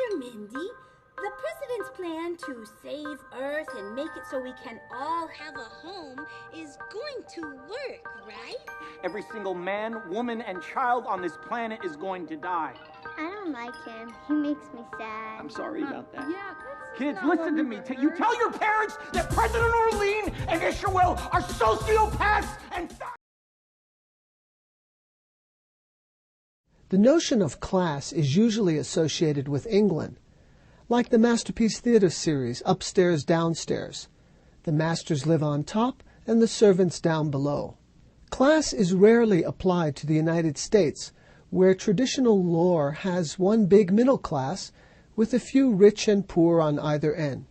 Mr. Mindy, the president's plan to save Earth and make it so we can all have a home is going to work, right? Every single man, woman, and child on this planet is going to die. I don't like him. He makes me sad. I'm sorry about that. Yeah, Kids, listen to me. You tell your parents that President Orlean and Isherwell are sociopaths and... The notion of class is usually associated with England, like the Masterpiece Theatre series, Upstairs, Downstairs. The masters live on top and the servants down below. Class is rarely applied to the United States, where traditional lore has one big middle class with a few rich and poor on either end.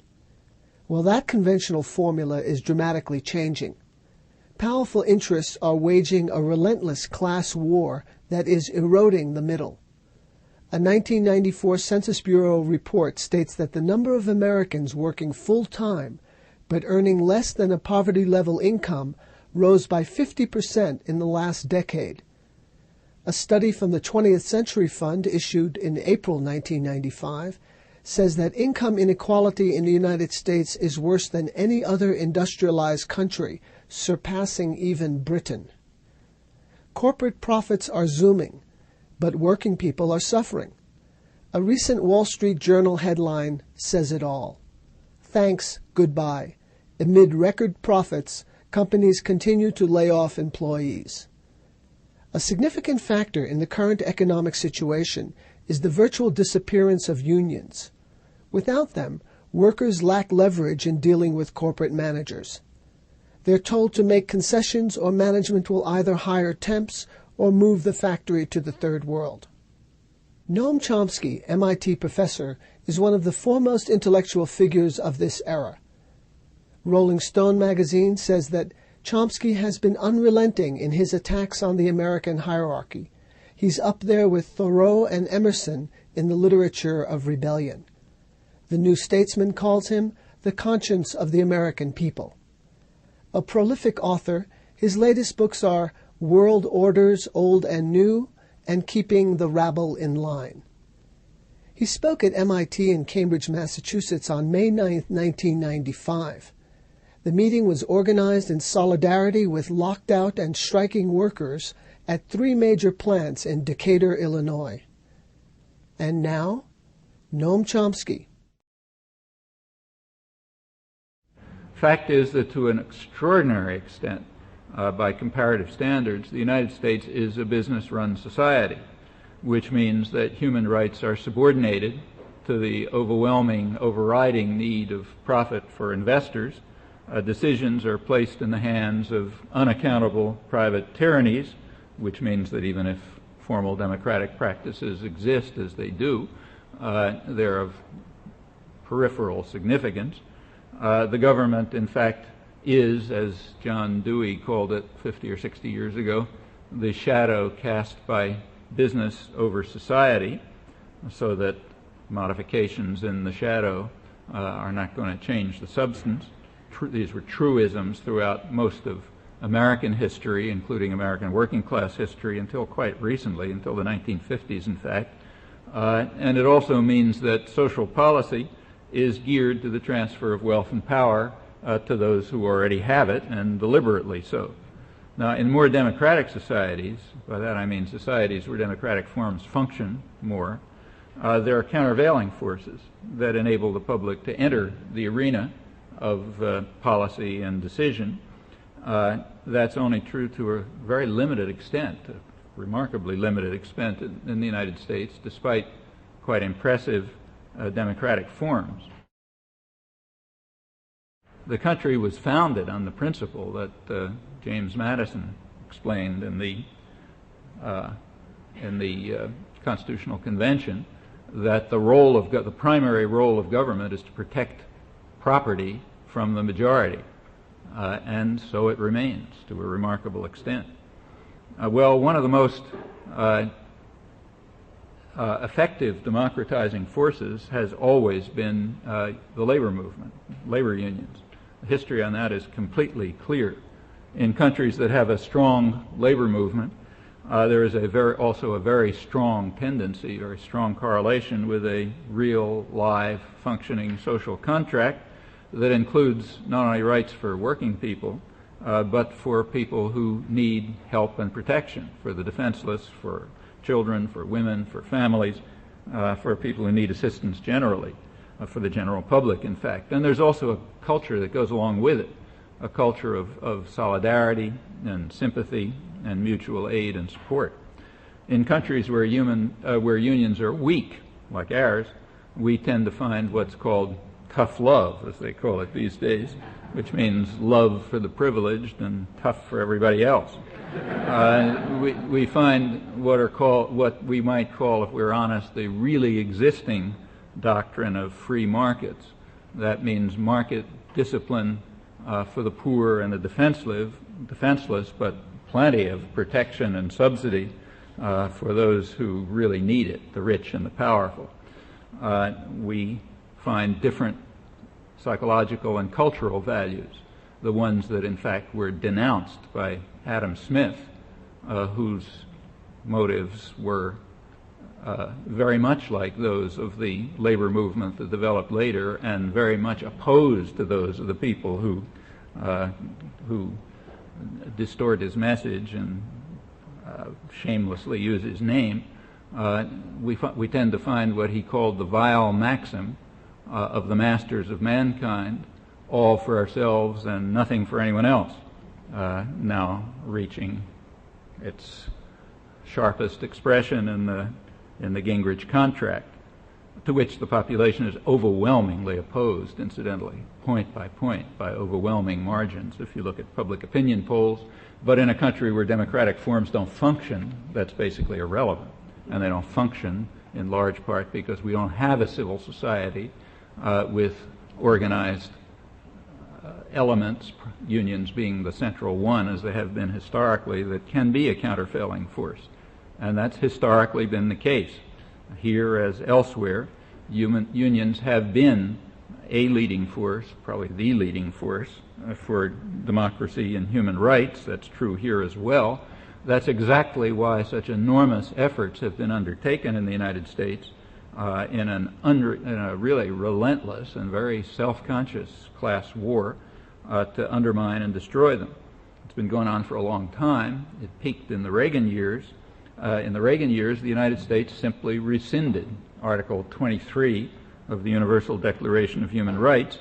Well, that conventional formula is dramatically changing. Powerful interests are waging a relentless class war that is eroding the middle. A 1994 Census Bureau report states that the number of Americans working full-time but earning less than a poverty-level income rose by 50% in the last decade. A study from the 20th Century Fund issued in April 1995 says that income inequality in the United States is worse than any other industrialized country, surpassing even Britain. Corporate profits are zooming, but working people are suffering. A recent Wall Street Journal headline says it all. Thanks, goodbye. Amid record profits, companies continue to lay off employees. A significant factor in the current economic situation is the virtual disappearance of unions. Without them, workers lack leverage in dealing with corporate managers. They're told to make concessions, or management will either hire temps or move the factory to the third world. Noam Chomsky, MIT professor, is one of the foremost intellectual figures of this era. Rolling Stone magazine says that Chomsky has been unrelenting in his attacks on the American hierarchy. He's up there with Thoreau and Emerson in the literature of rebellion. The New Statesman calls him the conscience of the American people. A prolific author, his latest books are World Orders, Old and New, and Keeping the Rabble in Line. He spoke at MIT in Cambridge, Massachusetts on May 9, 1995. The meeting was organized in solidarity with locked out and striking workers at 3 major plants in Decatur, Illinois. And now, Noam Chomsky. Fact is that to an extraordinary extent, by comparative standards, the United States is a business-run society, which means that human rights are subordinated to the overwhelming, overriding need of profit for investors. Decisions are placed in the hands of unaccountable private tyrannies, which means that even if formal democratic practices exist as they do, they're of peripheral significance. The government, in fact, is, as John Dewey called it 50 or 60 years ago, the shadow cast by business over society, so that modifications in the shadow are not going to change the substance. These were truisms throughout most of American history, including American working class history, until quite recently, until the 1950s, in fact. And it also means that social policy is geared to the transfer of wealth and power to those who already have it, and deliberately so. Now, in more democratic societies, by that I mean societies where democratic forms function more, there are countervailing forces that enable the public to enter the arena of policy and decision. That's only true to a very limited extent, a remarkably limited extent in the United States, despite quite impressive democratic forms. The country was founded on the principle that James Madison explained in the Constitutional Convention, that the primary role of government is to protect property from the majority, and so it remains to a remarkable extent. Well, one of the most effective democratizing forces has always been the labor movement, labor unions. The history on that is completely clear. In countries that have a strong labor movement, There is also a very strong tendency, very strong correlation with a real, live, functioning social contract that includes not only rights for working people, but for people who need help and protection, for the defenseless, for children, for women, for families, for people who need assistance generally, for the general public, in fact. And there's also a culture that goes along with it, a culture of solidarity and sympathy and mutual aid and support. In countries where unions are weak, like ours, we tend to find what's called tough love, as they call it these days, which means love for the privileged and tough for everybody else. We find what we might call, if we're honest, the really existing doctrine of free markets. That means market discipline for the poor and the defenseless, but plenty of protection and subsidy for those who really need it, the rich and the powerful. We find different psychological and cultural values, the ones that in fact were denounced by Adam Smith, whose motives were very much like those of the labor movement that developed later, and very much opposed to those of the people who distort his message and shamelessly use his name. We tend to find what he called the vile maxim of the masters of mankind, all for ourselves and nothing for anyone else, now reaching its sharpest expression in the Gingrich contract, to which the population is overwhelmingly opposed, incidentally, point by point, by overwhelming margins, if you look at public opinion polls. But in a country where democratic forms don't function, that's basically irrelevant. And they don't function in large part because we don't have a civil society with organized elements, unions being the central one, as they have been historically, that can be a countervailing force. And that's historically been the case. Here as elsewhere, unions have been a leading force, probably the leading force, for democracy and human rights. That's true here as well. That's exactly why such enormous efforts have been undertaken in the United States in a really relentless and very self-conscious class war to undermine and destroy them. It's been going on for a long time. It peaked in the Reagan years. In the Reagan years, the United States simply rescinded Article 23 of the Universal Declaration of Human Rights,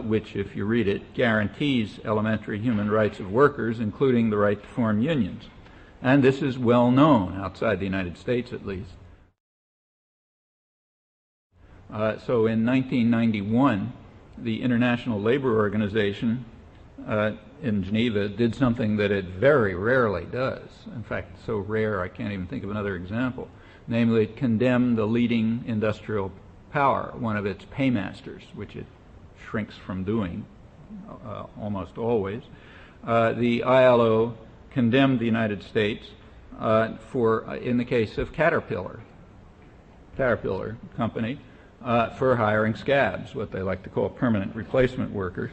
which, if you read it, guarantees elementary human rights of workers, including the right to form unions. And this is well known outside the United States, at least. So in 1991, the International Labor Organization in Geneva did something that it very rarely does. In fact, so rare I can't even think of another example. Namely, it condemned the leading industrial power, one of its paymasters, which it shrinks from doing almost always. The ILO condemned the United States in the case of Caterpillar Company, for hiring scabs, what they like to call permanent replacement workers.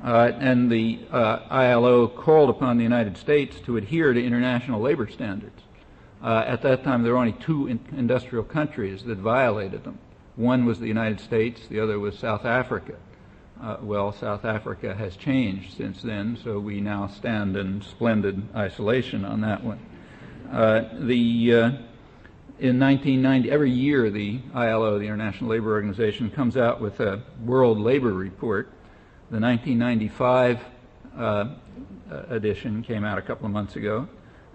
And the ILO called upon the United States to adhere to international labor standards. At that time, there were only two industrial countries that violated them. One was the United States, the other was South Africa. Well, South Africa has changed since then, so we now stand in splendid isolation on that one. In 1990, every year the ILO, the International Labor Organization, comes out with a World Labor Report. The 1995 edition came out a couple of months ago.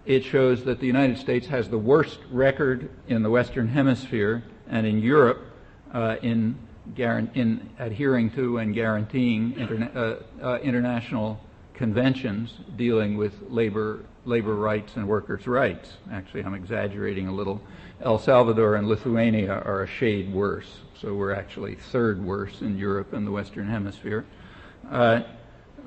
It shows that the United States has the worst record in the Western Hemisphere and in Europe in adhering to and guaranteeing international conventions dealing with labor rights and workers' rights. Actually, I'm exaggerating a little. El Salvador and Lithuania are a shade worse, so we're actually third worst in Europe and the Western Hemisphere.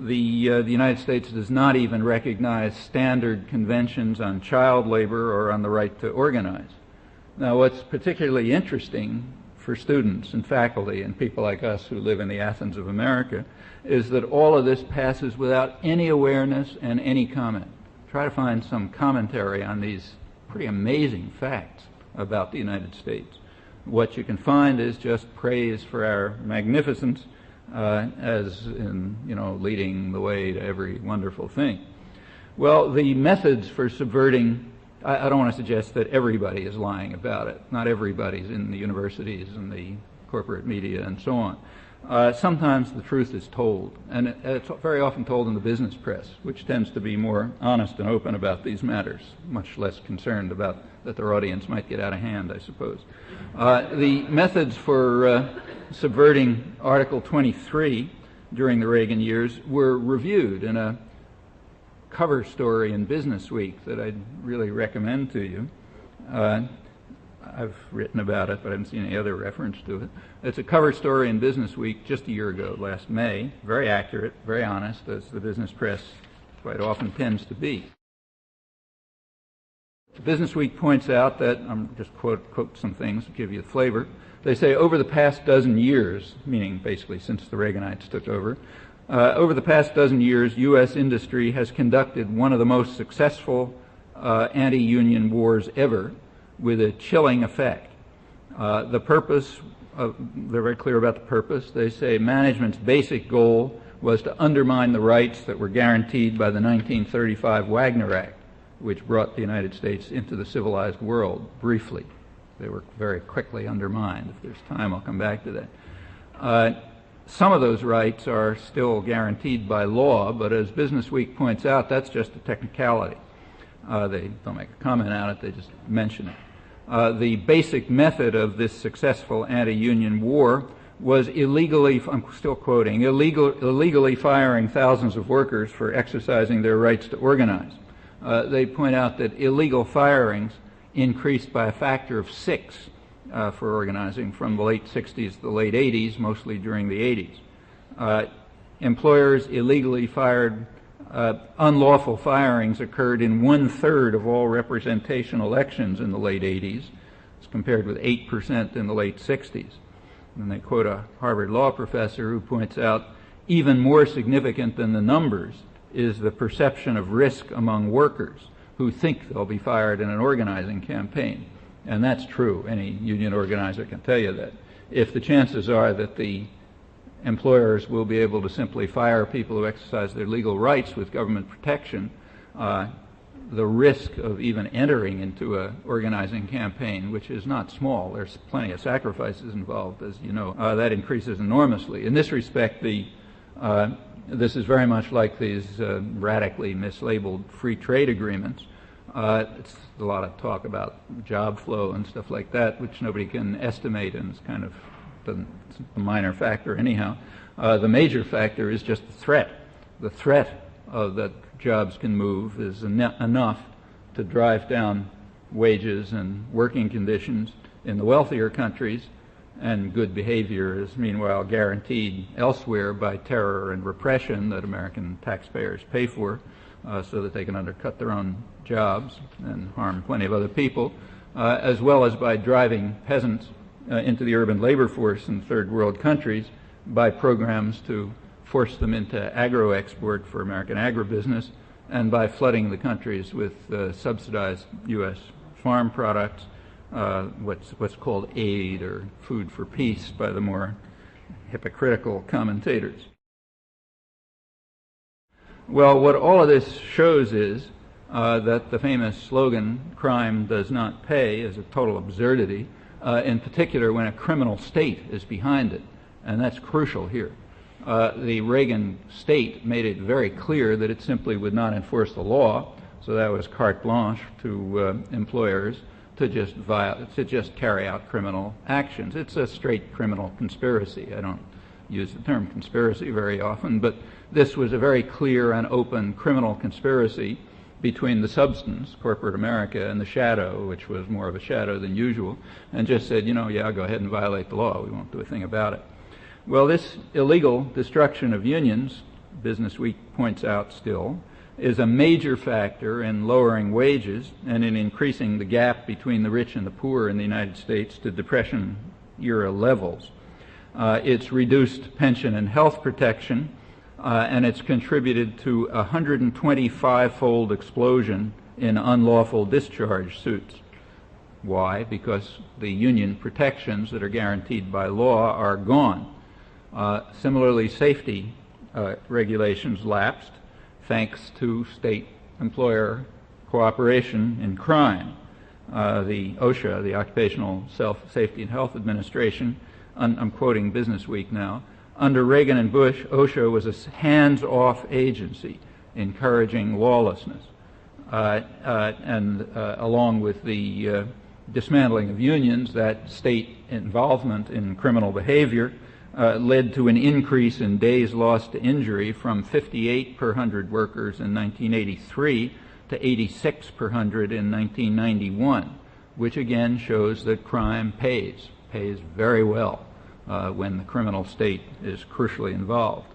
The United States does not even recognize standard conventions on child labor or on the right to organize. Now, what's particularly interesting for students and faculty and people like us who live in the Athens of America is that all of this passes without any awareness and any comment. try to find some commentary on these pretty amazing facts about the United States. What you can find is just praise for our magnificence, as in, leading the way to every wonderful thing. Well, the methods for subverting, I don't want to suggest that everybody is lying about it. Not everybody's in the universities and the corporate media and so on. Sometimes the truth is told, and it's very often told in the business press, which tends to be more honest and open about these matters, much less concerned about that their audience might get out of hand, I suppose. The methods for subverting Article 23 during the Reagan years were reviewed in a cover story in Business Week that I'd really recommend to you. I've written about it, but I haven't seen any other reference to it. It's a cover story in Business Week just a year ago, last May. Very accurate, very honest, as the business press quite often tends to be. Business Week points out that, I'm just quote some things to give you the flavor. They say, over the past dozen years, meaning basically since the Reaganites took over the past dozen years, U.S. industry has conducted one of the most successful anti-union wars ever, with a chilling effect. The purpose, they're very clear about the purpose. They say management's basic goal was to undermine the rights that were guaranteed by the 1935 Wagner Act, which brought the United States into the civilized world, briefly. They were very quickly undermined. If there's time, I'll come back to that. Some of those rights are still guaranteed by law, but as Business Week points out, that's just a technicality. They don't make a comment on it, they just mention it. The basic method of this successful anti-union war was illegally, I'm still quoting, illegally firing thousands of workers for exercising their rights to organize. They point out that illegal firings increased by a factor of 6 for organizing from the late 60s to the late 80s, mostly during the 80s. Employers illegally fired, unlawful firings occurred in 1/3 of all representation elections in the late 80s, as compared with 8% in the late 60s. And they quote a Harvard law professor who points out, even more significant than the numbers is the perception of risk among workers who think they'll be fired in an organizing campaign. And that's true. Any union organizer can tell you that. If the chances are that the employers will be able to simply fire people who exercise their legal rights with government protection, the risk of even entering into an organizing campaign, which is not small, there's plenty of sacrifices involved, as you know, that increases enormously. In this respect, this is very much like these radically mislabeled free trade agreements. It's a lot of talk about job flow and stuff like that, which nobody can estimate, and it's kind of it's a minor factor anyhow. The major factor is just the threat. The threat of that jobs can move is enough to drive down wages and working conditions in the wealthier countries, and good behavior is meanwhile guaranteed elsewhere by terror and repression that American taxpayers pay for, so that they can undercut their own jobs and harm plenty of other people, as well as by driving peasants into the urban labor force in third world countries by programs to force them into agro-export for American agribusiness, and by flooding the countries with subsidized U.S. farm products, what's called aid or food for peace by the more hypocritical commentators. Well, what all of this shows is that the famous slogan, crime does not pay, is a total absurdity, in particular when a criminal state is behind it, and that's crucial here. The Reagan state made it very clear that it simply would not enforce the law, so that was carte blanche to employers to just carry out criminal actions. It's a straight criminal conspiracy. I don't use the term conspiracy very often, but this was a very clear and open criminal conspiracy between the substance, corporate America, and the shadow, which was more of a shadow than usual, and just said, yeah, go ahead and violate the law. We won't do a thing about it. Well, this illegal destruction of unions, Business Week points out still, is a major factor in lowering wages and in increasing the gap between the rich and the poor in the United States to Depression-era levels. It's reduced pension and health protection and it's contributed to a 125-fold explosion in unlawful discharge suits. Why? Because the union protections that are guaranteed by law are gone. Similarly, safety regulations lapsed thanks to state employer cooperation in crime. The OSHA, the Occupational Safety and Health Administration, I'm quoting Business Week now, under Reagan and Bush, OSHA was a hands-off agency encouraging lawlessness. And along with the dismantling of unions, that state involvement in criminal behavior led to an increase in days lost to injury from 58 per 100 workers in 1983 to 86 per 100 in 1991, which again shows that crime pays very well when the criminal state is crucially involved.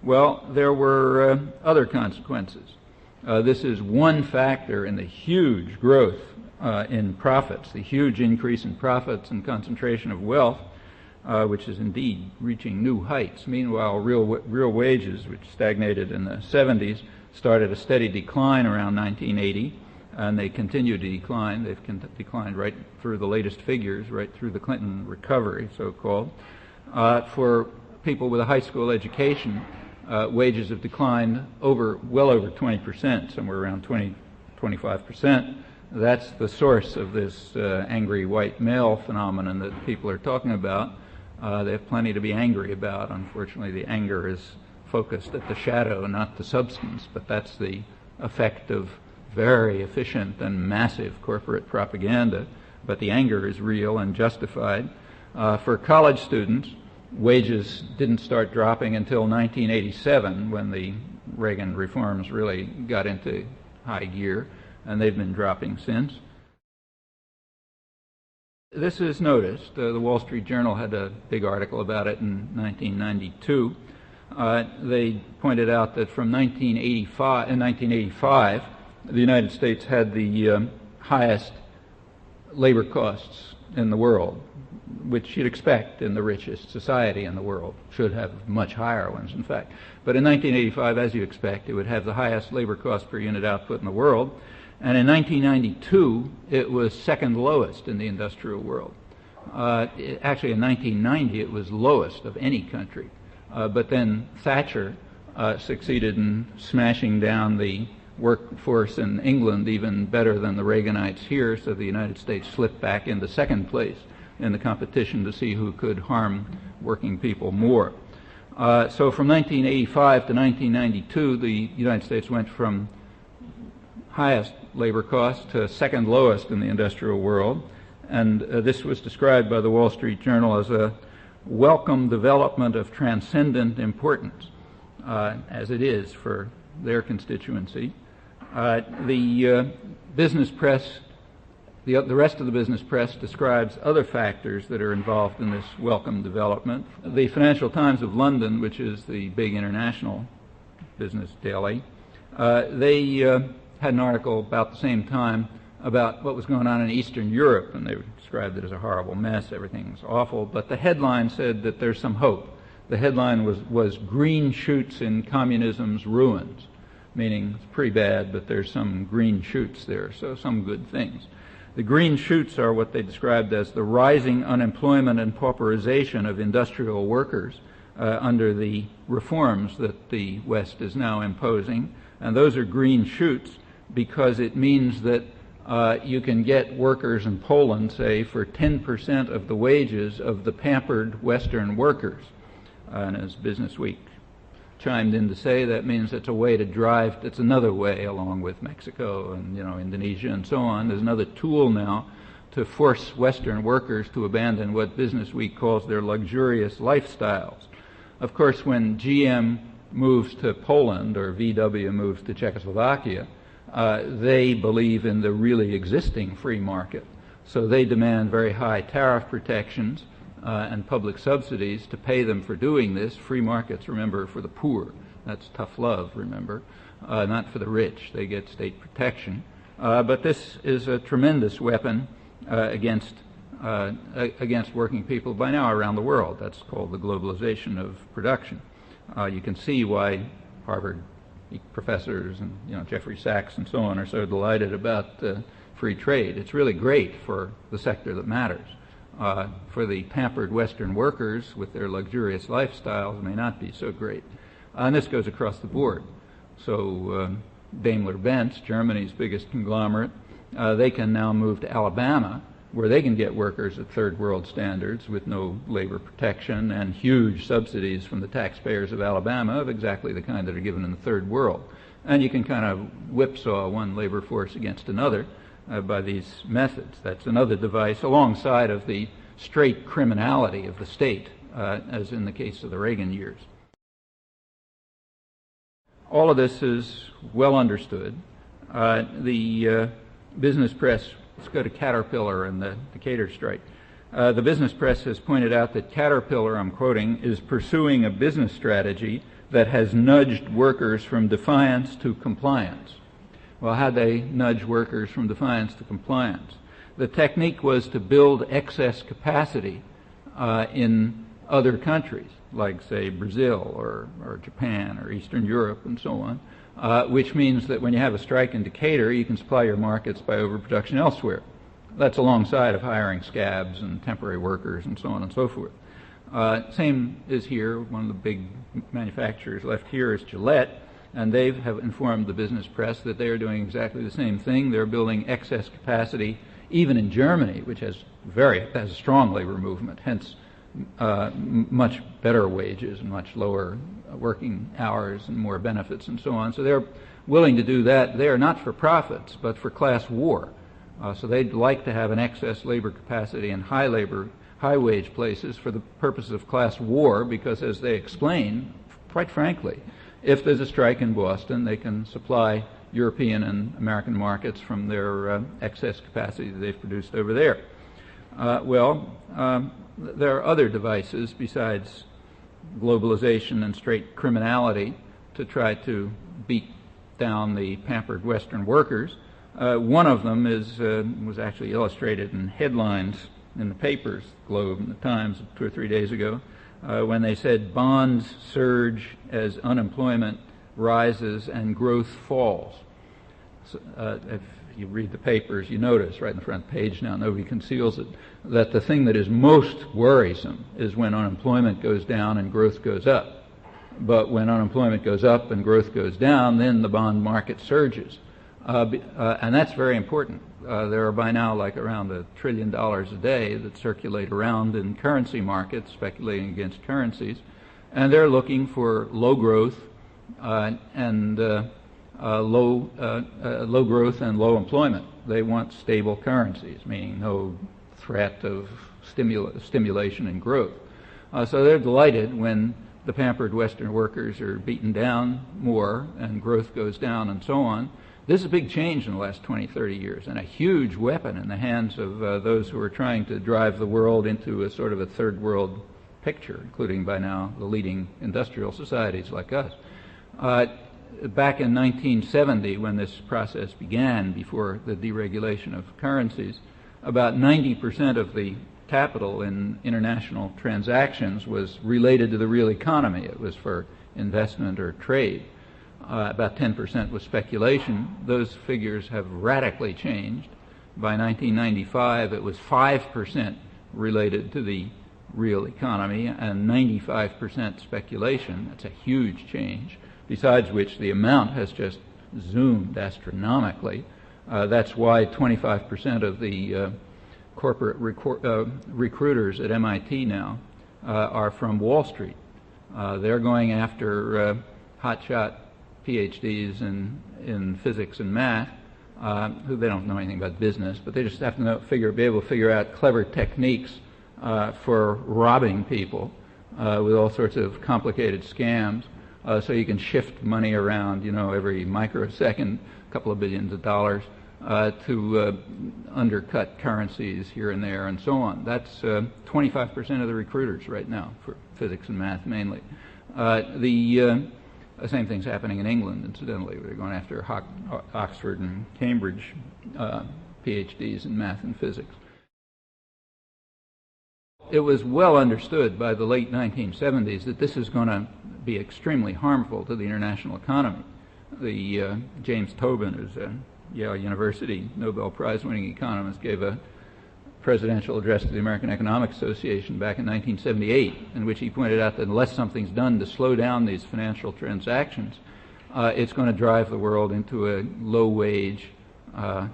Well, there were other consequences. This is one factor in the huge growth in profits, the huge increase in profits and concentration of wealth, which is indeed reaching new heights. Meanwhile, real wages, which stagnated in the 70s, started a steady decline around 1980, and they continue to decline. They've declined right through the latest figures, right through the Clinton recovery, so-called. For people with a high school education, wages have declined well over 20%, somewhere around 25%. That's the source of this angry white male phenomenon that people are talking about. They have plenty to be angry about. Unfortunately, the anger is focused at the shadow, not the substance, but that's the effect of very efficient and massive corporate propaganda. But the anger is real and justified. For college students, wages didn't start dropping until 1987, when the Reagan reforms really got into high gear, and they've been dropping since. This is noticed. The Wall Street Journal had a big article about it in 1992. They pointed out that from 1985, the United States had the highest labor costs in the world, which you'd expect in the richest society in the world. Should have much higher ones, in fact. But in 1985, as you expect, it would have the highest labor cost per unit output in the world. And in 1992, it was second lowest in the industrial world. Actually, in 1990, it was lowest of any country. But then Thatcher succeeded in smashing down the workforce in England even better than the Reaganites here, so the United States slipped back into second place in the competition to see who could harm working people more. So from 1985 to 1992, the United States went from highest labor cost to second lowest in the industrial world, and this was described by the Wall Street Journal as a welcome development of transcendent importance, as it is for their constituency. The business press, the rest of the business press describes other factors that are involved in this welcome development. The Financial Times of London, which is the big international business daily, they had an article about the same time about what was going on in Eastern Europe, and they described it as a horrible mess. Everything's awful. But the headline said that there's some hope. The headline was "Green Shoots in Communism's Ruins," meaning it's pretty bad, but there's some green shoots there, so some good things. The green shoots are what they described as the rising unemployment and pauperization of industrial workers under the reforms that the West is now imposing. And those are green shoots because it means that you can get workers in Poland, say, for 10% of the wages of the pampered Western workers. And as Business Week chimed in to say, that means it's a way to drive, it's another way, along with Mexico and Indonesia and so on. There's another tool now to force Western workers to abandon what Business Week calls their luxurious lifestyles. Of course, when GM moves to Poland or VW moves to Czechoslovakia, they believe in the really existing free market. So they demand very high tariff protections and public subsidies to pay them for doing this. Free markets, remember, for the poor. That's tough love, remember, not for the rich. They get state protection. But this is a tremendous weapon against against working people by now around the world. That's called the globalization of production. You can see why Harvard professors and Jeffrey Sachs and so on are so delighted about free trade. It's really great for the sector that matters. For the pampered Western workers with their luxurious lifestyles, it may not be so great. And this goes across the board. So Daimler-Benz, Germany's biggest conglomerate, they can now move to Alabama, where they can get workers at third world standards with no labor protection and huge subsidies from the taxpayers of Alabama of exactly the kind that are given in the third world. And you can kind of whipsaw one labor force against another by these methods. That's another device alongside of the straight criminality of the state, as in the case of the Reagan years. All of this is well understood. The business press, let's go to Caterpillar and the Decatur strike. The business press has pointed out that Caterpillar, I'm quoting, is pursuing a business strategy that has nudged workers from defiance to compliance. Well, how'd they nudge workers from defiance to compliance? The technique was to build excess capacity in other countries, like, say, Brazil or Japan or Eastern Europe and so on, which means that when you have a strike in Decatur, you can supply your markets by overproduction elsewhere. That's alongside of hiring scabs and temporary workers and so on and so forth. Same is here. One of the big manufacturers left here is Gillette, and they have informed the business press that they are doing exactly the same thing. They're building excess capacity even in Germany, which has a strong labor movement, hence much better wages and much lower working hours and more benefits and so on. So they're willing to do that. They are not for profits, but for class war. So they'd like to have an excess labor capacity in high wage places for the purposes of class war, because as they explain, quite frankly, if there's a strike in Boston, they can supply European and American markets from their excess capacity that they've produced over there. There are other devices besides globalization and straight criminality to try to beat down the pampered Western workers. One of them was actually illustrated in headlines in the papers, Globe and the Times, 2 or 3 days ago, when they said bonds surge as unemployment rises and growth falls. So, if you read the papers, you notice right in the front page now, nobody conceals it, that the thing that is most worrisome is when unemployment goes down and growth goes up. But when unemployment goes up and growth goes down, then the bond market surges. And that's very important. There are by now like around $1 trillion a day that circulate around in currency markets, speculating against currencies, and they're looking for low growth and low growth and low employment. They want stable currencies, meaning no threat of stimulation and growth. So they're delighted when the pampered Western workers are beaten down more and growth goes down and so on. This is a big change in the last 20, 30 years, and a huge weapon in the hands of those who are trying to drive the world into a sort of a third world picture, including by now the leading industrial societies like us. Back in 1970, when this process began, before the deregulation of currencies, about 90% of the capital in international transactions was related to the real economy. It was for investment or trade. About 10% was speculation. Those figures have radically changed. By 1995, it was 5% related to the real economy and 95% speculation. That's a huge change, besides which the amount has just zoomed astronomically. That's why 25% of the corporate recruiters at MIT now are from Wall Street. They're going after hotshot PhDs in physics and math, who they don't know anything about business, but they just have to be able to figure out clever techniques for robbing people with all sorts of complicated scams, so you can shift money around, every microsecond, a couple of billions of dollars, to undercut currencies here and there and so on. That's 25% of the recruiters right now for physics and math mainly. The same thing's happening in England, incidentally. They're going after Oxford and Cambridge PhDs in math and physics. it was well understood by the late 1970s that this is going to be extremely harmful to the international economy. The James Tobin, who's a Yale University Nobel Prize-winning economist, gave a presidential address to the American Economic Association back in 1978, in which he pointed out that unless something's done to slow down these financial transactions, it's going to drive the world into a low-wage,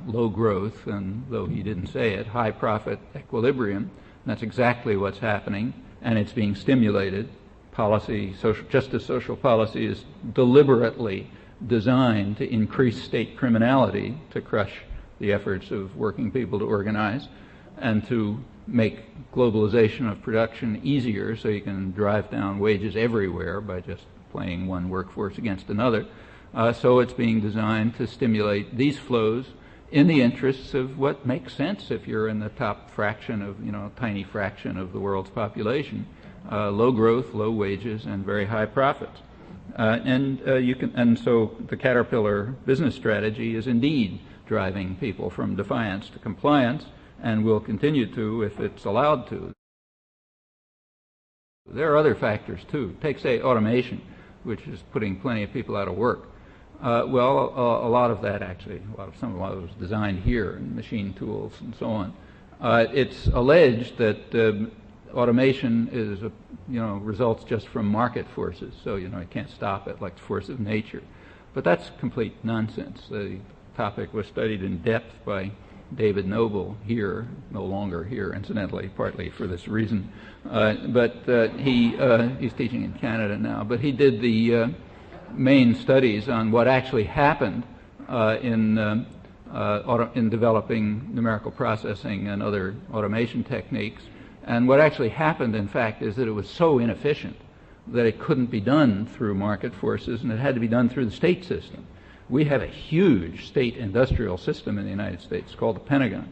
low-growth, and though he didn't say it, high-profit equilibrium. And that's exactly what's happening, and it's being stimulated. Policy, just as social policy is deliberately designed to increase state criminality, to crush the efforts of working people to organize, and to make globalization of production easier so you can drive down wages everywhere by just playing one workforce against another. So it's being designed to stimulate these flows in the interests of what makes sense if you're in the top fraction of, tiny fraction of the world's population. Low growth, low wages, and very high profits. And so the Caterpillar business strategy is indeed driving people from defiance to compliance, and will continue to if it's allowed to. There are other factors too. Take, say, automation, which is putting plenty of people out of work. A lot of that actually, some of it was designed here, and machine tools and so on. It's alleged that automation is, results just from market forces. So, you can't stop it like the force of nature. But that's complete nonsense. The topic was studied in depth by David Noble here, no longer here, incidentally, partly for this reason. He's teaching in Canada now. But he did the main studies on what actually happened in developing numerical processing and other automation techniques. And what actually happened, in fact, is that it was so inefficient that it couldn't be done through market forces, and it had to be done through the state system. We have a huge state industrial system in the United States called the Pentagon.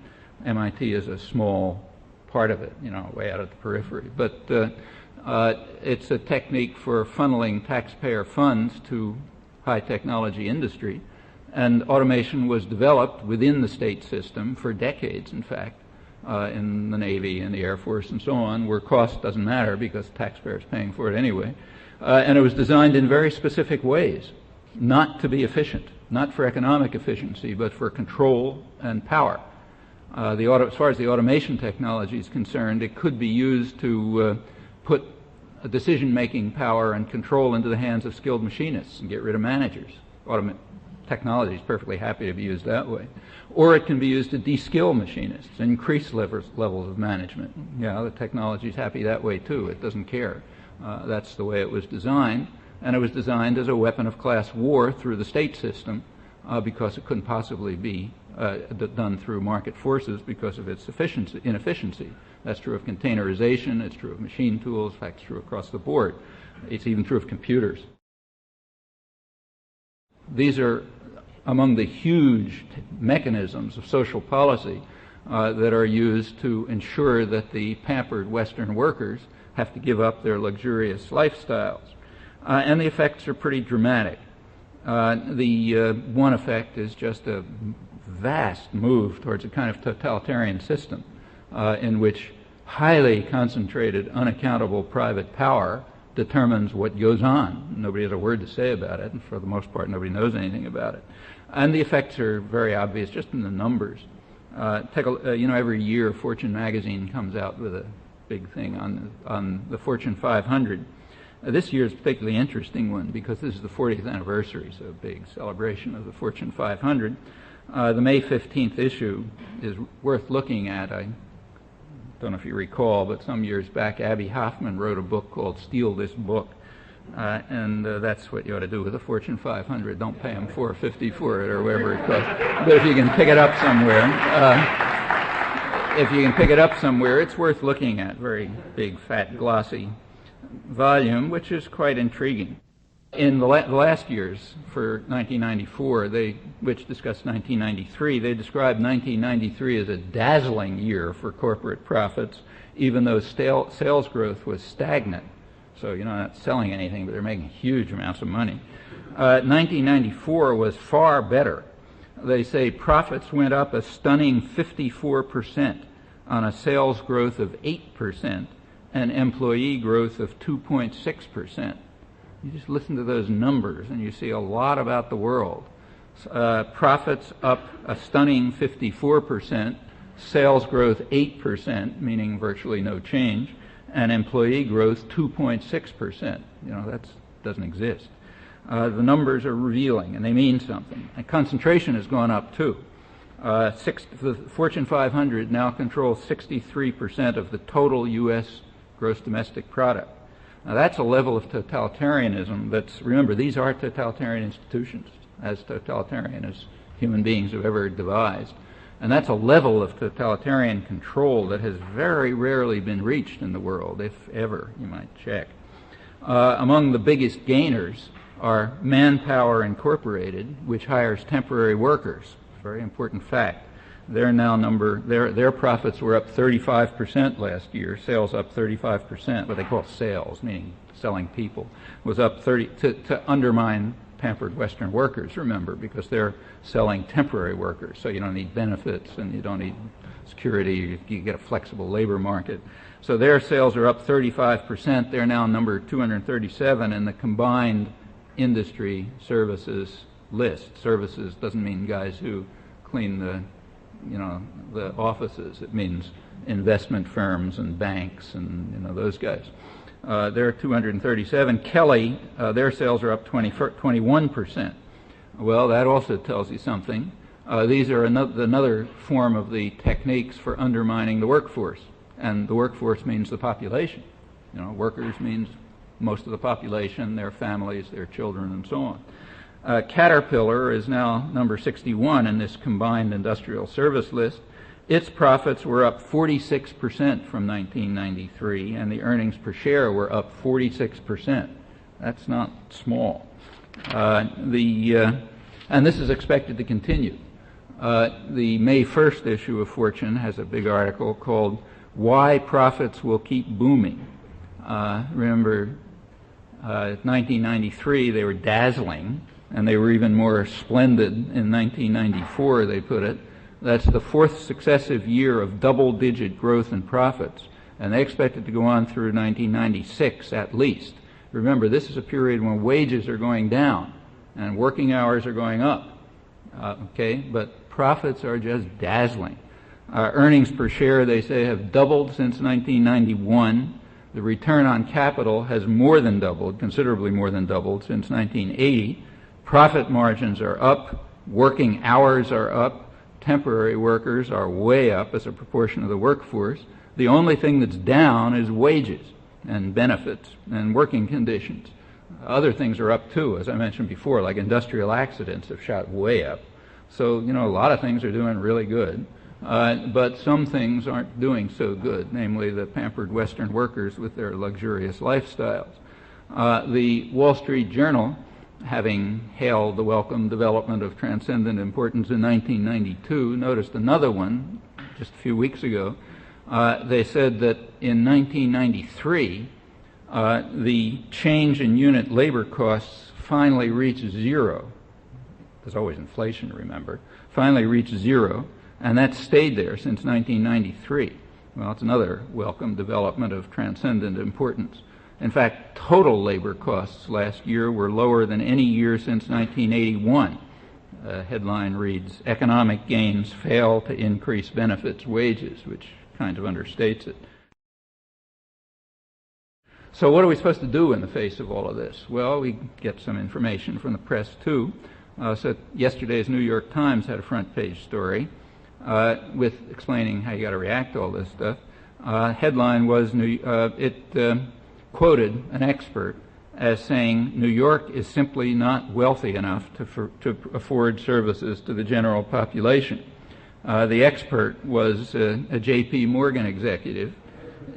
MIT is a small part of it, way out at the periphery. But it's a technique for funneling taxpayer funds to high technology industry. And automation was developed within the state system for decades, in fact. In the Navy and the Air Force and so on, where cost doesn't matter because the taxpayer is paying for it anyway. And it was designed in very specific ways, not to be efficient, not for economic efficiency, but for control and power. As far as the automation technology is concerned, it could be used to put decision-making power and control into the hands of skilled machinists and get rid of managers. Technology is perfectly happy to be used that way. Or it can be used to de-skill machinists, increase levels of management. The technology is happy that way too. It doesn't care. That's the way it was designed. And it was designed as a weapon of class war through the state system because it couldn't possibly be done through market forces because of its inefficiency. That's true of containerization. It's true of machine tools. In fact, it's true across the board. It's even true of computers. These are among the huge mechanisms of social policy that are used to ensure that the pampered Western workers have to give up their luxurious lifestyles. And the effects are pretty dramatic. The one effect is just a vast move towards a kind of totalitarian system in which highly concentrated, unaccountable private power determines what goes on. Nobody has a word to say about it, and for the most part, nobody knows anything about it. And the effects are very obvious just in the numbers. Every year Fortune magazine comes out with a big thing on the Fortune 500. This year is a particularly interesting one because this is the 40th anniversary, so a big celebration of the Fortune 500. The May 15th issue is worth looking at. I don't know if you recall, but some years back, Abby Hoffman wrote a book called Steal This Book. And that's what you ought to do with the Fortune 500. Don't pay them $4.50 for it or whatever it costs. But if you can pick it up somewhere, it's worth looking at. Very big, fat, glossy volume, which is quite intriguing. In the last years, for 1994, which discussed 1993, they described 1993 as a dazzling year for corporate profits, even though sales growth was stagnant. So, not selling anything, but they're making huge amounts of money. 1994 was far better. They say profits went up a stunning 54%. on a sales growth of 8% and employee growth of 2.6%. You just listen to those numbers and you see a lot about the world. Profits up a stunning 54%, sales growth 8%, meaning virtually no change, and employee growth 2.6%. That doesn't exist. The numbers are revealing, and they mean something. And concentration has gone up, too. The Fortune 500 now controls 63% of the total U.S. gross domestic product. Now, that's a level of totalitarianism remember, these are totalitarian institutions, as totalitarian as human beings have ever devised. And that's a level of totalitarian control that has very rarely been reached in the world, if ever, you might check. Among the biggest gainers are Manpower Incorporated, which hires temporary workers. Very important fact. Their profits were up 35% last year. Sales up 35%. What they call sales, meaning selling people, was up 30 to undermine pampered Western workers. Remember, because they're selling temporary workers, so you don't need benefits and you don't need security. You get a flexible labor market. So their sales are up 35%. They're now number 237 in the combined industry services list. Services doesn't mean guys who clean the offices. It means investment firms and banks and those guys. They're 237. Kelly, their sales are up 21%. Well, that also tells you something. These are another form of the techniques for undermining the workforce. And the workforce means the population. Workers means most of the population, their families, their children, and so on. Caterpillar is now number 61 in this combined industrial service list. Its profits were up 46% from 1993, and the earnings per share were up 46%. That's not small. And this is expected to continue. The May 1st issue of Fortune has a big article called "Why Profits Will Keep Booming." Remember, 1993 they were dazzling, and they were even more splendid in 1994, they put it. That's the fourth successive year of double-digit growth in profits, and they expect it to go on through 1996 at least. Remember, this is a period when wages are going down and working hours are going up, but profits are just dazzling. Earnings per share, they say, have doubled since 1991. The return on capital has more than doubled, considerably more than doubled, since 1980. Profit margins are up, working hours are up, temporary workers are way up as a proportion of the workforce. The only thing that's down is wages and benefits and working conditions. Other things are up too, as I mentioned before, like industrial accidents have shot way up. So, a lot of things are doing really good. But some things aren't doing so good, namely the pampered Western workers with their luxurious lifestyles. The Wall Street Journal, having hailed the welcome development of transcendent importance in 1992, noticed another one just a few weeks ago. They said that in 1993, the change in unit labor costs finally reached zero. There's always inflation, remember. Finally reached zero, and that stayed there since 1993. Well, it's another welcome development of transcendent importance. In fact, total labor costs last year were lower than any year since 1981. Headline reads, "Economic gains fail to increase benefits wages," which kind of understates it. So what are we supposed to do in the face of all of this? Well, we get some information from the press, too. So yesterday's New York Times had a front page story with explaining how you got to react to all this stuff. Headline was, quoted an expert as saying, New York is simply not wealthy enough to afford services to the general population. The expert was a J.P. Morgan executive.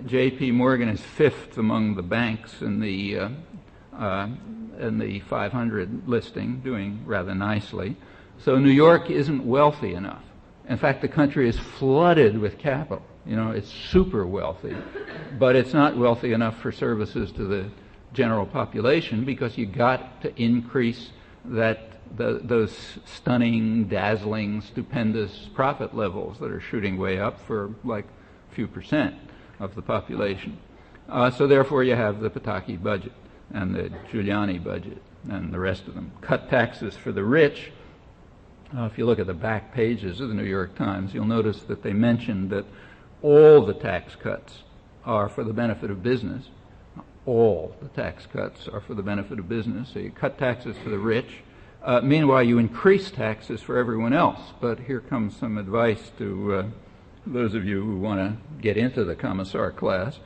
J.P. Morgan is fifth among the banks in the 500 listing, doing rather nicely. So New York isn't wealthy enough. In fact, the country is flooded with capital. It's super wealthy, but it's not wealthy enough for services to the general population because you got to increase those stunning, dazzling, stupendous profit levels that are shooting way up for like few percent of the population. So therefore you have the Pataki budget and the Giuliani budget and the rest of them. Cut taxes for the rich. If you look at the back pages of the New York Times, you'll notice that they mention that all the tax cuts are for the benefit of business. All the tax cuts are for the benefit of business. So you cut taxes for the rich. Meanwhile, you increase taxes for everyone else. But here comes some advice to those of you who want to get into the commissar class.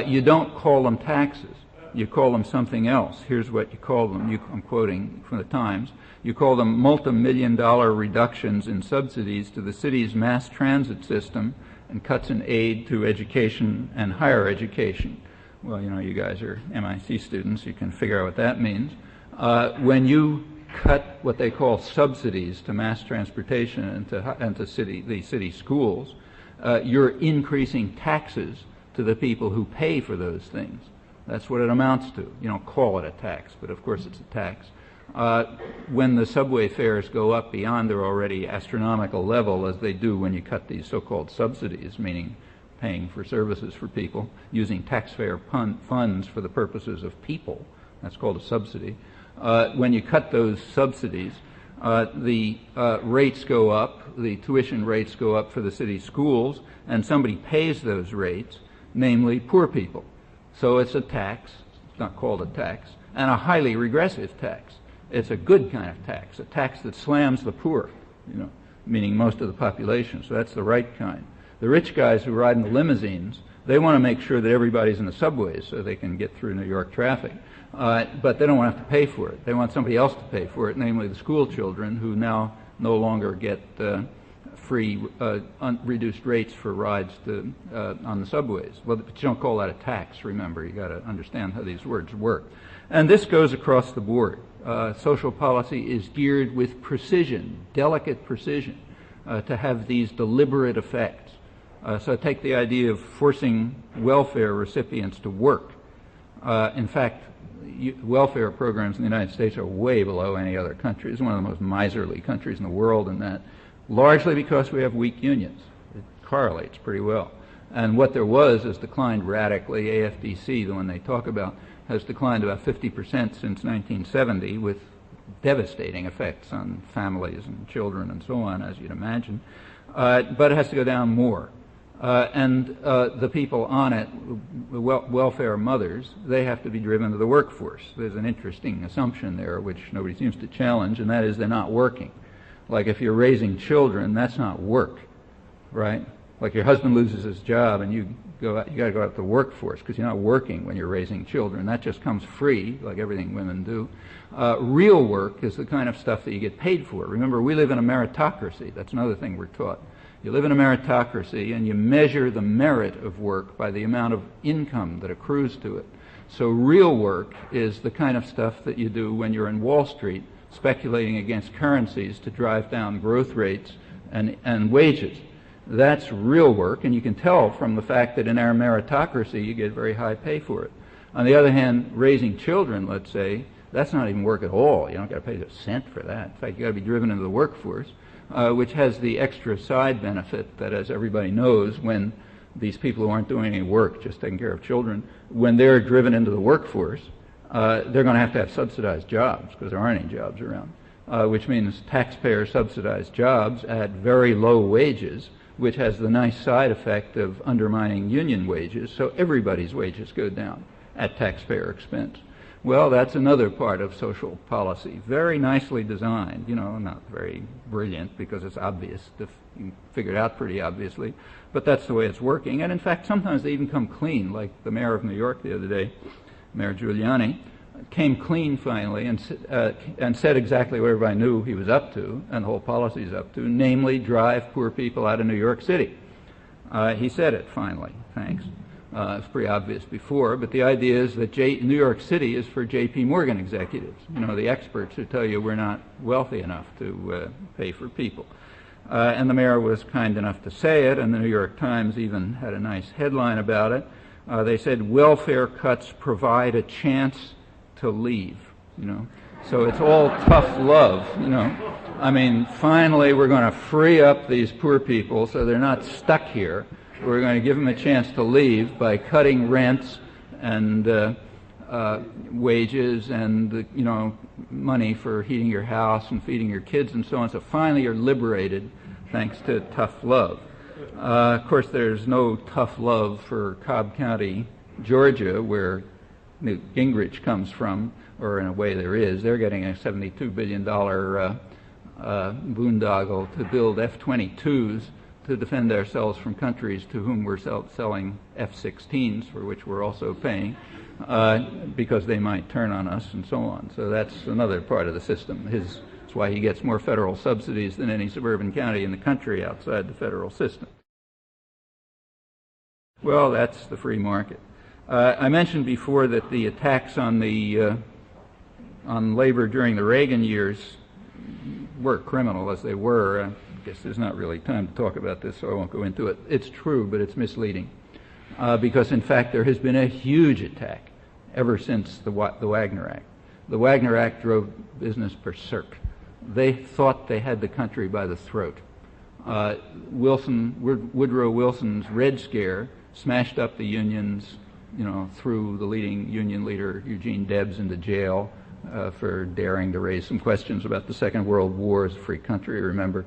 You don't call them taxes. You call them something else. Here's what you call them. I'm quoting from the Times. You call them multi-million-dollar reductions in subsidies to the city's mass transit system and cuts in aid to education and higher education. Well, you know, you guys are MIT students. You can figure out what that means. When you cut what they call subsidies to mass transportation and to the city schools, you're increasing taxes to the people who pay for those things. That's what it amounts to. You don't call it a tax, but of course it's a tax. When the subway fares go up beyond their already astronomical level, as they do when you cut these so-called subsidies, meaning paying for services for people, using taxpayer funds for the purposes of people, that's called a subsidy. When you cut those subsidies, the rates go up, the tuition rates go up for the city schools, and somebody pays those rates, namely poor people. So it's a tax, it's not called a tax, and a highly regressive tax. It's a good kind of tax, a tax that slams the poor, you know, meaning most of the population. So that's the right kind. The rich guys who ride in the limousines, they want to make sure that everybody's in the subways so they can get through New York traffic. But they don't want to have to pay for it. They want somebody else to pay for it, namely the school children who now no longer get free reduced rates for rides on the subways. Well, but you don't call that a tax, remember. You've got to understand how these words work. And this goes across the board. Social policy is geared with precision, delicate precision, to have these deliberate effects. So take the idea of forcing welfare recipients to work. In fact, welfare programs in the United States are way below any other country. It's one of the most miserly countries in the world in that, largely because we have weak unions. It correlates pretty well. And what there was has declined radically. AFDC, the one they talk about, has declined about 50% since 1970 with devastating effects on families and children and so on, as you'd imagine. But it has to go down more. And the people on it, the welfare mothers, they have to be driven to the workforce. There's an interesting assumption there which nobody seems to challenge, and that is they're not working. Like if you're raising children, that's not work, right? Like your husband loses his job and you got to go out to the workforce because you're not working when you're raising children. That just comes free, like everything women do. Real work is the kind of stuff that you get paid for. Remember, we live in a meritocracy. That's another thing we're taught. You live in a meritocracy and you measure the merit of work by the amount of income that accrues to it. So real work is the kind of stuff that you do when you're in Wall Street speculating against currencies to drive down growth rates and wages. That's real work, and you can tell from the fact that in our meritocracy you get very high pay for it. On the other hand, raising children, let's say, that's not even work at all. You don't got to pay a cent for that. In fact, you got to be driven into the workforce, which has the extra side benefit that, as everybody knows, when these people who aren't doing any work, just taking care of children, when they're driven into the workforce, they're going to have subsidized jobs because there aren't any jobs around, which means taxpayer-subsidized jobs at very low wages, which has the nice side effect of undermining union wages, so everybody's wages go down at taxpayer expense. Well, that's another part of social policy, very nicely designed, you know, not very brilliant because it's obvious, you can figure it out pretty obviously, but that's the way it's working. And in fact, sometimes they even come clean, like the mayor of New York the other day, Mayor Giuliani, came clean finally and said exactly what everybody knew he was up to and the whole policy is up to, namely drive poor people out of New York City. He said it finally, thanks. It's pretty obvious before, but the idea is that New York City is for J.P. Morgan executives, you know, the experts who tell you we're not wealthy enough to pay for people. And the mayor was kind enough to say it, and the New York Times even had a nice headline about it. They said, welfare cuts provide a chance to leave, you know. So it's all tough love, you know. I mean, finally we're going to free up these poor people so they're not stuck here. we're going to give them a chance to leave by cutting rents and wages and money for heating your house and feeding your kids and so on. So finally you're liberated thanks to tough love. Of course, there's no tough love for Cobb County, Georgia, where Newt Gingrich comes from, or in a way there is. They're getting a $72 billion boondoggle to build F-22s to defend ourselves from countries to whom we're selling F-16s, for which we're also paying, because they might turn on us and so on. So that's another part of the system. That's why he gets more federal subsidies than any suburban county in the country outside the federal system. Well, that's the free market. I mentioned before that the attacks on labor during the Reagan years were criminal, as they were. I guess there's not really time to talk about this, so I won't go into it. It's true, but it's misleading, because in fact there has been a huge attack ever since the Wagner Act. The Wagner Act drove business berserk. They thought they had the country by the throat. Woodrow Wilson's Red Scare smashed up the unions, threw the leading union leader Eugene Debs into jail for daring to raise some questions about the Second World War as a free country, remember.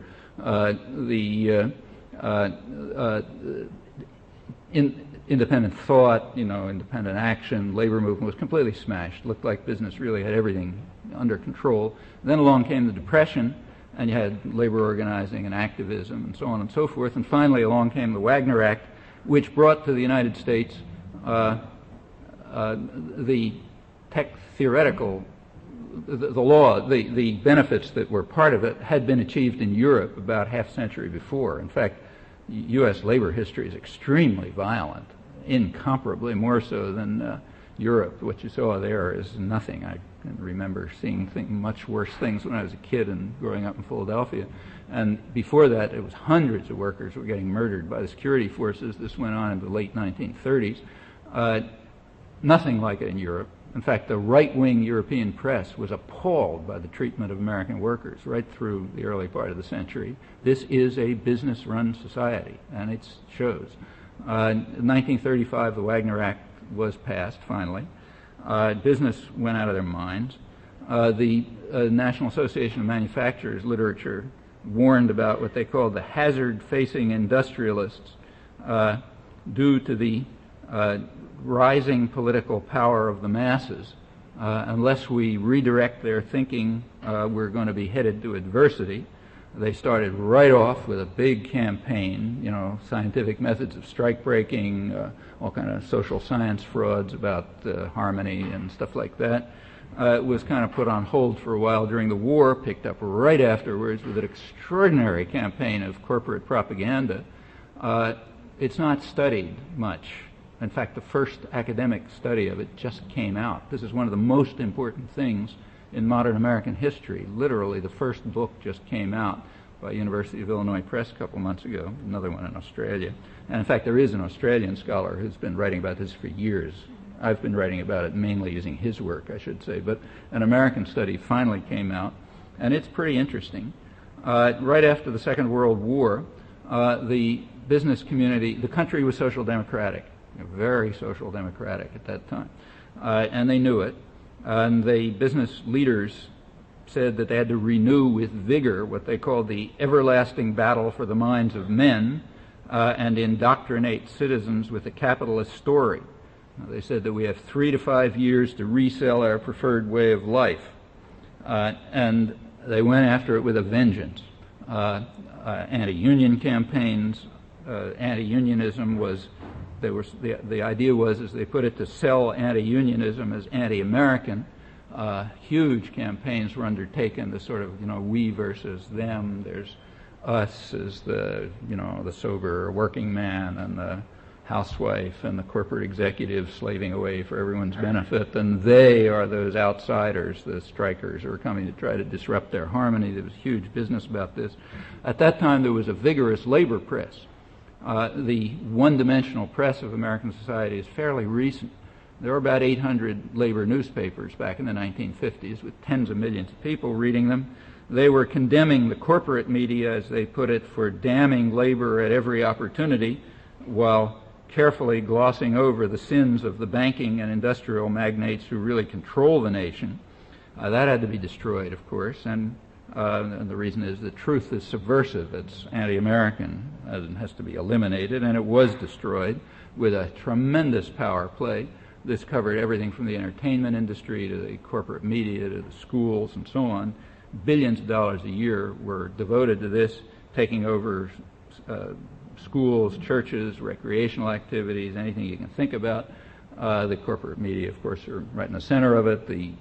Independent thought, independent action, labor movement was completely smashed. Looked like business really had everything under control. Then along came the Depression, and you had labor organizing and activism and so on and so forth. And finally along came the Wagner Act, which brought to the United States the theoretical, the law, the benefits that were part of it had been achieved in Europe about half a century before. In fact, U.S. labor history is extremely violent, incomparably more so than Europe. What you saw there is nothing. I can remember seeing much worse things when I was a kid and growing up in Philadelphia. And before that, it was hundreds of workers were getting murdered by the security forces. This went on in the late 1930s. Nothing like it in Europe. In fact, the right-wing European press was appalled by the treatment of American workers right through the early part of the century. This is a business-run society, and it shows. In 1935, the Wagner Act was passed, finally. Business went out of their minds. The National Association of Manufacturers literature warned about what they called the hazard-facing industrialists due to the rising political power of the masses. Unless we redirect their thinking, we're going to be headed to adversity. They started right off with a big campaign, scientific methods of strike breaking, all kind of social science frauds about harmony and stuff like that. It was kind of put on hold for a while during the war, picked up right afterwards with an extraordinary campaign of corporate propaganda. It's not studied much. In fact, the first academic study of it just came out. This is one of the most important things in modern American history. Literally, the first book just came out by University of Illinois Press a couple months ago, another one in Australia. And in fact, there is an Australian scholar who's been writing about this for years. I've been writing about it mainly using his work, I should say. But an American study finally came out, and it's pretty interesting. Right after the Second World War, the business community, the country was social democratic. Very social democratic at that time, and they knew it. And the business leaders said that they had to renew with vigor what they called the everlasting battle for the minds of men and indoctrinate citizens with the capitalist story. They said that we have 3 to 5 years to resell our preferred way of life, and they went after it with a vengeance. Anti-union campaigns, anti-unionism was. The idea was, as they put it, to sell anti-unionism as anti-American. Huge campaigns were undertaken, the sort of, we versus them. There's us as the sober working man and the housewife and the corporate executive slaving away for everyone's benefit, and they are those outsiders, the strikers who are coming to try to disrupt their harmony. There was huge business about this. At that time, there was a vigorous labor press. The one-dimensional press of American society is fairly recent. There were about 800 labor newspapers back in the 1950s with tens of millions of people reading them. They were condemning the corporate media, as they put it, for damning labor at every opportunity. while carefully glossing over the sins of the banking and industrial magnates who really control the nation. That had to be destroyed, of course, and the reason is that truth is subversive. It's anti-American and has to be eliminated, and it was destroyed with a tremendous power play. This covered everything from the entertainment industry to the corporate media to the schools and so on. Billions of dollars a year were devoted to this, taking over schools, churches, recreational activities, anything you can think about. The corporate media, of course, are right in the center of it. The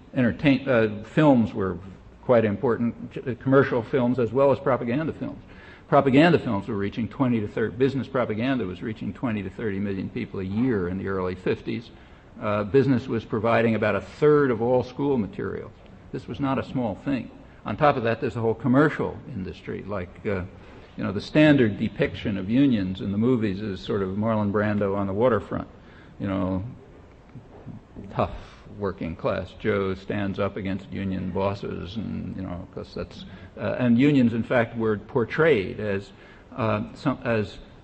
films were quite important, commercial films as well as propaganda films. Propaganda films were reaching 20 to 30, business propaganda was reaching 20 to 30 million people a year in the early 50s. Business was providing about a third of all school materials. This was not a small thing. On top of that, there's the whole commercial industry, like the standard depiction of unions in the movies is sort of Marlon Brando on the waterfront. Tough working class Joe stands up against union bosses, and because that's and unions, in fact, were portrayed as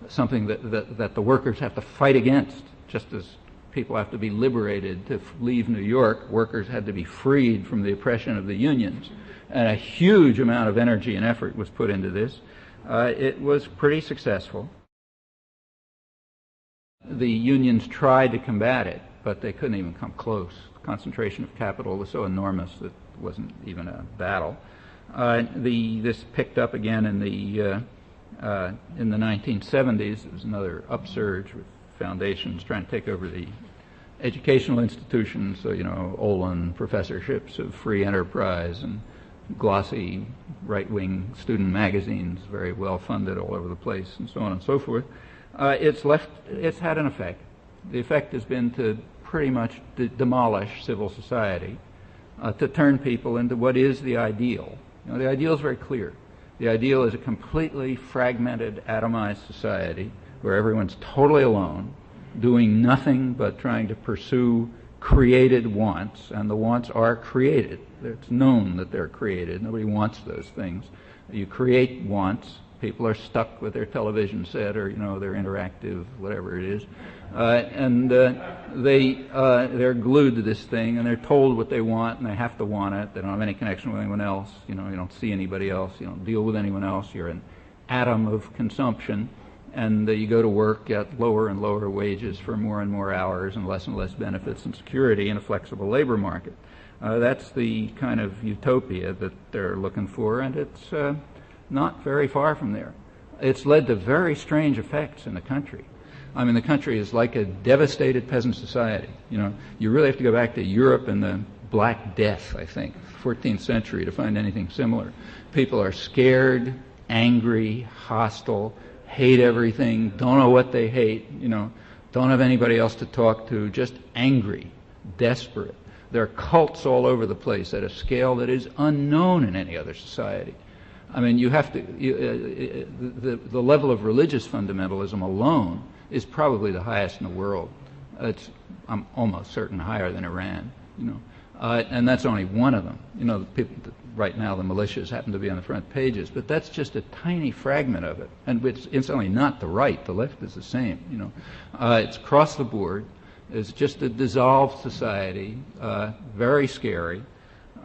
something that the workers have to fight against, just as people have to be liberated to leave New York. Workers had to be freed from the oppression of the unions, and a huge amount of energy and effort was put into this. It was pretty successful. The unions tried to combat it, but they couldn't even come close. The concentration of capital was so enormous that it wasn't even a battle. This picked up again in the 1970s. There was another upsurge with foundations trying to take over the educational institutions, so Olin professorships of free enterprise and glossy right-wing student magazines, very well funded all over the place, and so on and so forth. It's had an effect. The effect has been to pretty much demolish civil society, to turn people into what is the ideal. The ideal is very clear. The ideal is a completely fragmented, atomized society where everyone's totally alone, doing nothing but trying to pursue created wants, and the wants are created. It's known that they're created. Nobody wants those things. You create wants. People are stuck with their television set or their interactive whatever it is, and they're glued to this thing, and they're told what they want, and they have to want it. They don't have any connection with anyone else. You don't see anybody else. You don't deal with anyone else. You're an atom of consumption, and you go to work at lower and lower wages for more and more hours and less benefits and security in a flexible labor market. That's the kind of utopia that they're looking for, and it's not very far from there. It's led to very strange effects in the country. I mean, the country is like a devastated peasant society. You really have to go back to Europe and the Black Death, I think, 14th century, to find anything similar. People are scared, angry, hostile, hate everything, don't know what they hate, don't have anybody else to talk to, just angry, desperate. There are cults all over the place at a scale that is unknown in any other society. I mean, you have to. The level of religious fundamentalism alone is probably the highest in the world. I'm almost certain higher than Iran. And that's only one of them. The people right now, the militias happen to be on the front pages, but that's just a tiny fragment of it. And it's only not the right. The left is the same. It's across the board. It's just a dissolved society, very scary.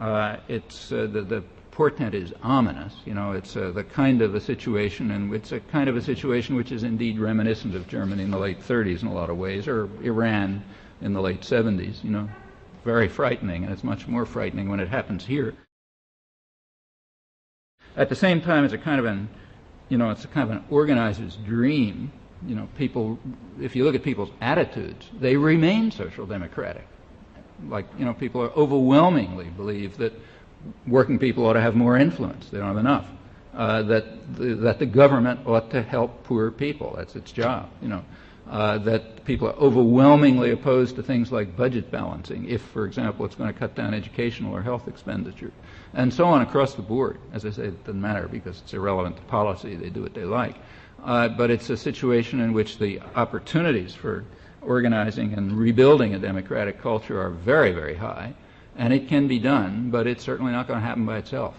It's the portent is ominous. It's the kind of a situation, and it's a kind of a situation which is indeed reminiscent of Germany in the late 30s in a lot of ways, or Iran in the late 70s. Very frightening, and it's much more frightening when it happens here. At the same time, it's a kind of an organizer's dream. People, if you look at people's attitudes, they remain social democratic. People are overwhelmingly believe that working people ought to have more influence. They don't have enough. That the government ought to help poor people. That's its job. That people are overwhelmingly opposed to things like budget balancing, if, for example, it's going to cut down educational or health expenditure, and so on across the board. As I say, it doesn't matter because it's irrelevant to policy. They do what they like. But it's a situation in which the opportunities for organizing and rebuilding a democratic culture are very, very high. And it can be done, but it's certainly not going to happen by itself.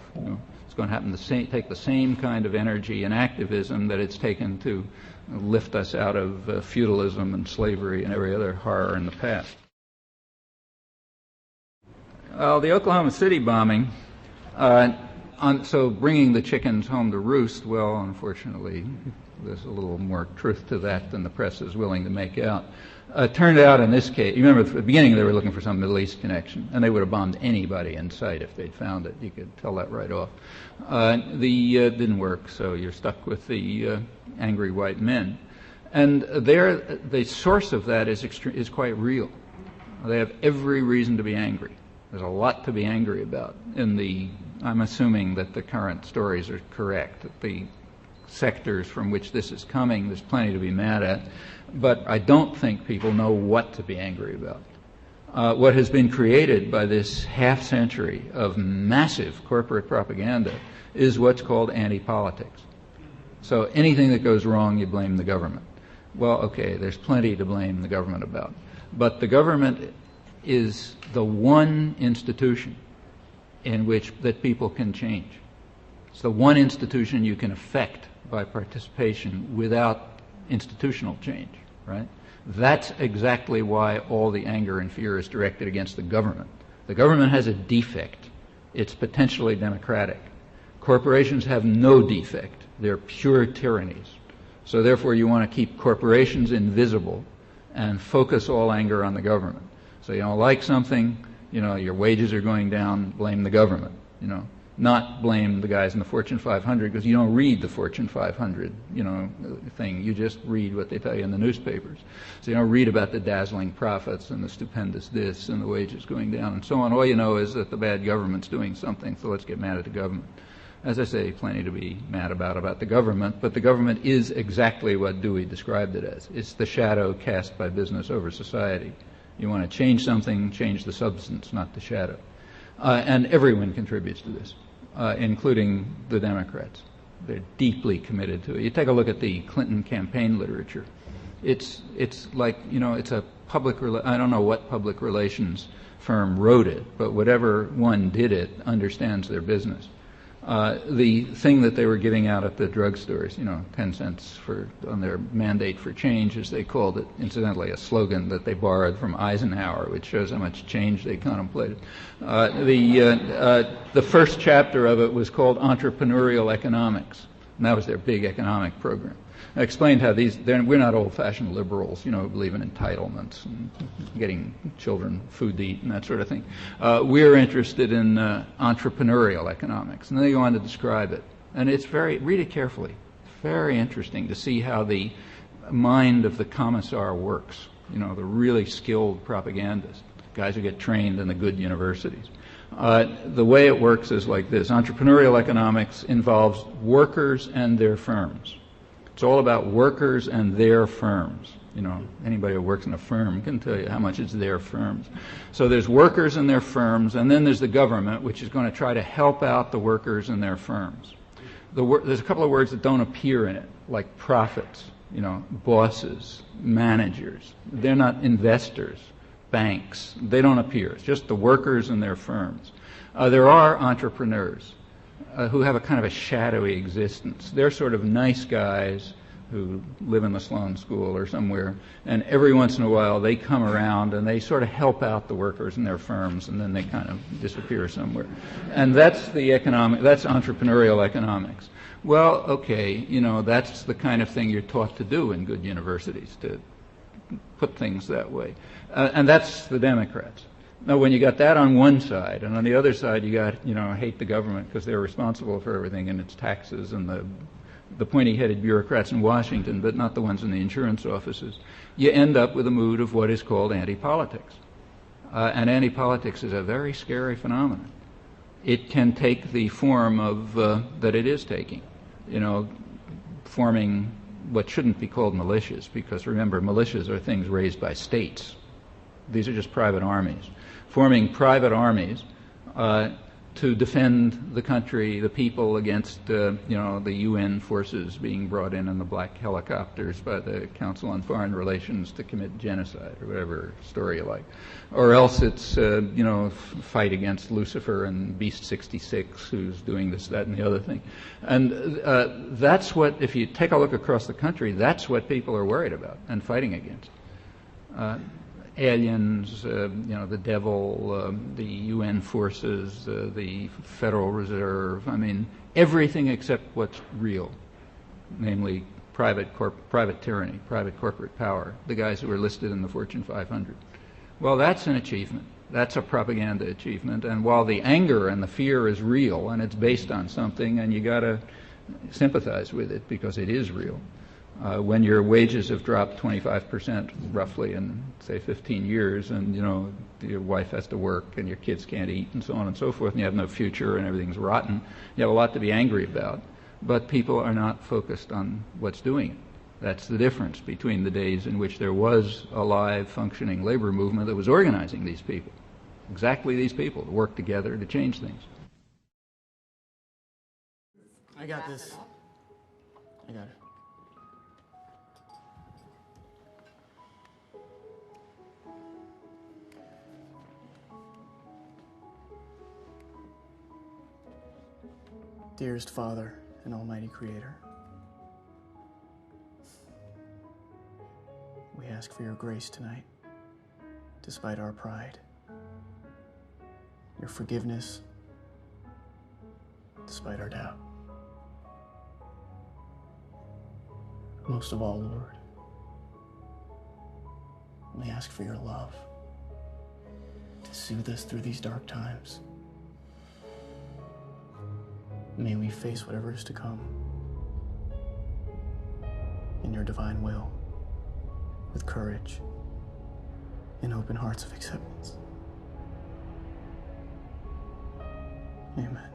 It's going to happen take the same kind of energy and activism that it's taken to lift us out of feudalism and slavery and every other horror in the past. Well, the Oklahoma City bombing, so bringing the chickens home to roost, well, unfortunately, there's a little more truth to that than the press is willing to make out. Turned out in this case, you remember at the beginning they were looking for some Middle East connection, and they would have bombed anybody in sight if they'd found it. You could tell that right off. Didn't work, so you're stuck with the angry white men. And the source of that is quite real. They have every reason to be angry. There's a lot to be angry about. I'm assuming that the current stories are correct, that the sectors from which this is coming, there's plenty to be mad at. But I don't think people know what to be angry about. What has been created by this half century of massive corporate propaganda is what's called anti-politics. So anything that goes wrong, you blame the government. Well, okay, there's plenty to blame the government about. But the government is the one institution in which that people can change. It's the one institution you can affect by participation without institutional change, right? That's exactly why all the anger and fear is directed against the government. The government has a defect. It's potentially democratic. Corporations have no defect. They're pure tyrannies. So therefore you want to keep corporations invisible and focus all anger on the government. So you don't like something, your wages are going down, blame the government, not blame the guys in the Fortune 500, because you don't read the Fortune 500, thing. You just read what they tell you in the newspapers. So you don't read about the dazzling profits and the stupendous this and the wages going down and so on. All you know is that the bad government's doing something, so let's get mad at the government. As I say, plenty to be mad about the government, but the government is exactly what Dewey described it as. It's the shadow cast by business over society. You want to change something, change the substance, not the shadow. And everyone contributes to this, including the Democrats. They're deeply committed to it. You take a look at the Clinton campaign literature. It's like, it's a I don't know what public relations firm wrote it, but whatever one did it understands their business. The thing that they were giving out at the drugstores, 10 cents on their mandate for change, as they called it, incidentally a slogan that they borrowed from Eisenhower, which shows how much change they contemplated. The first chapter of it was called Entrepreneurial Economics, and that was their big economic program. I explained how we're not old-fashioned liberals, who believe in entitlements and getting children food to eat and that sort of thing. We're interested in entrepreneurial economics. And then they go on to describe it. And read it carefully. It's very interesting to see how the mind of the commissar works, the really skilled propagandists, guys who get trained in the good universities. The way it works is like this. Entrepreneurial economics involves workers and their firms. It's all about workers and their firms. Anybody who works in a firm can tell you how much it's their firms. So there's workers and their firms, and then there's the government, which is going to try to help out the workers and their firms. There's a couple of words that don't appear in it, like profits, bosses, managers. They're not investors, banks. They don't appear. It's just the workers and their firms. There are entrepreneurs who have a kind of a shadowy existence. They're sort of nice guys who live in the Sloan School or somewhere, and every once in a while they come around and they sort of help out the workers in their firms, and then they kind of disappear somewhere. And that's entrepreneurial economics. Well, okay, that's the kind of thing you're taught to do in good universities, to put things that way. And that's the Democrats. Now, when you got that on one side, and on the other side you got, hate the government because they're responsible for everything and its taxes and the pointy-headed bureaucrats in Washington, but not the ones in the insurance offices, you end up with a mood of what is called anti-politics. And anti-politics is a very scary phenomenon. It can take the form of that it is taking, forming what shouldn't be called militias, because remember, militias are things raised by states. These are just private armies. Forming private armies to defend the country, the people, against the UN forces being brought in the black helicopters by the Council on Foreign Relations to commit genocide, or whatever story you like. Or else it's fight against Lucifer and Beast 66, who's doing this, that, and the other thing. And that's what, if you take a look across the country, that's what people are worried about and fighting against. Aliens, the devil, the UN forces, the Federal Reserve. I mean, everything except what's real, namely private tyranny, private corporate power, the guys who are listed in the Fortune 500. Well, that's an achievement. That's a propaganda achievement. And while the anger and the fear is real, and it's based on something, and you got to sympathize with it because it is real. When your wages have dropped 25% roughly in, say, 15 years, and your wife has to work and your kids can't eat and so on and so forth, and you have no future and everything's rotten, you have a lot to be angry about. But people are not focused on what's doing it. That's the difference between the days in which there was a live, functioning labor movement that was organizing these people, exactly these people, to work together to change things. I got this. I got it. Dearest Father and Almighty Creator, we ask for your grace tonight, despite our pride, your forgiveness, despite our doubt. Most of all, Lord, we ask for your love to soothe us through these dark times. May we face whatever is to come in your divine will, with courage and open hearts of acceptance. Amen.